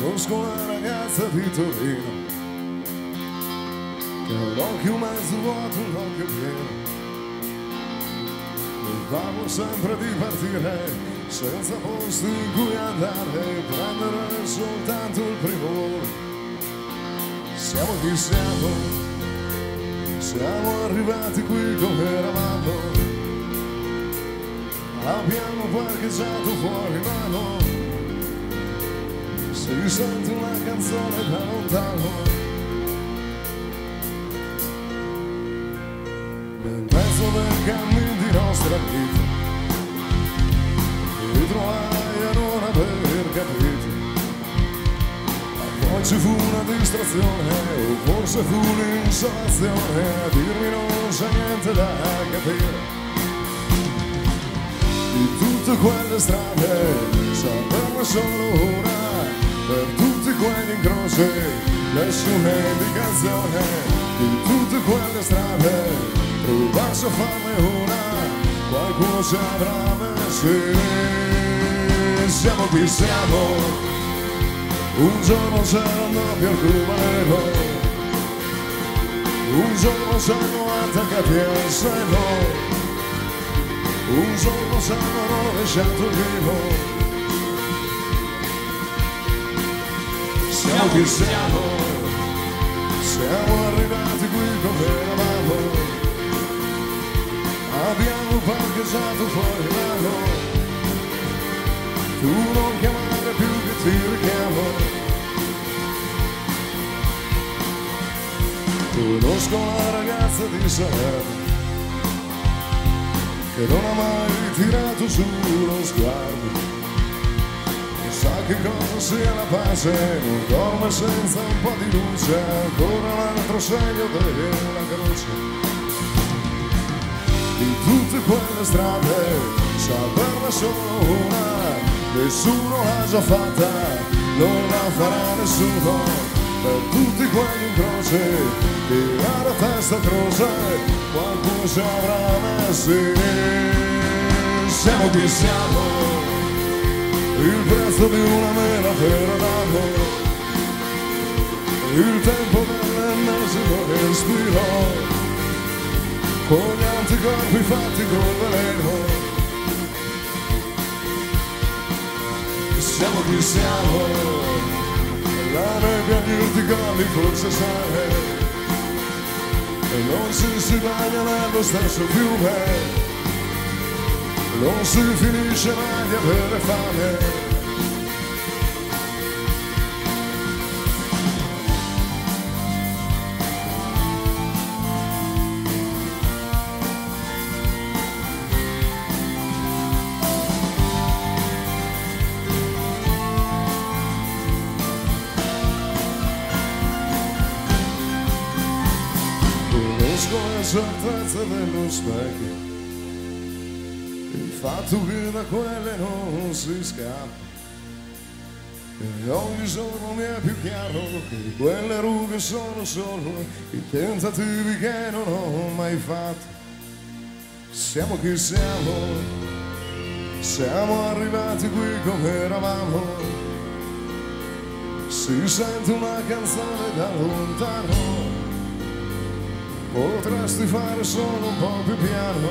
Conosco una ragazza di Torino che ha un occhio mezzo vuoto, un occhio pieno. E parlo sempre di partire senza posto in cui andare, prendere soltanto il primo volo. Siamo chi siamo, siamo arrivati qui come eravamo. Abbiamo parcheggiato fuori mano, si sente una canzone da lontano. Nel mezzo del cammino di nostra vita mi trovai a non aver capito. Ma poi ci fu una distrazione, o forse fu un'insolazione a dirmi non c'è niente da capire. Di tutte quelle strade, saperlo solo ora, per tutti quegli incroci, nessuna indicazione. Di tutte quelle strade, provarsi a farne una, qualcuno ci avrà messo. Siamo qui siamo, un giorno c'erano più arcobaleno, un giorno siamo attaccati al seno, un giorno siamo rovesciato il vino. Siamo chi siamo, siamo arrivati qui come eravamo. Abbiamo parcheggiato fuori l'anno. Tu non chiamare più che ti richiamo. Conosco una ragazza di Salerno che non ha mai tirato su lo sguardo. E sa che cosa sia la pace, non dorme senza un po' di luce, ancora l'altro segno della croce. Di tutte quelle strade, saperla solo una, nessuno l'ha già fatta, non la farà nessuno. Per tutti quegli incroci, tirare a testa croce, qualcuno ci avrà messi. Siamo chi siamo, il prezzo di una mela per Adamo, il tempo dell'ennesimo respiro, con gli anticorpi fatti col veleno. Siamo chi siamo, la nebbia gli urticali forse sale, e non si bagna nello stesso fiume, non si finisce mai di avere fame. Conosco le certezze dello specchio, il fatto che da quelle non si scappa, e ogni giorno mi è più chiaro che quelle rughe sono solo i tentativi che non ho mai fatto. Siamo chi siamo, siamo arrivati qui come eravamo, si sente una canzone da lontano. Potresti fare solo un po' più piano.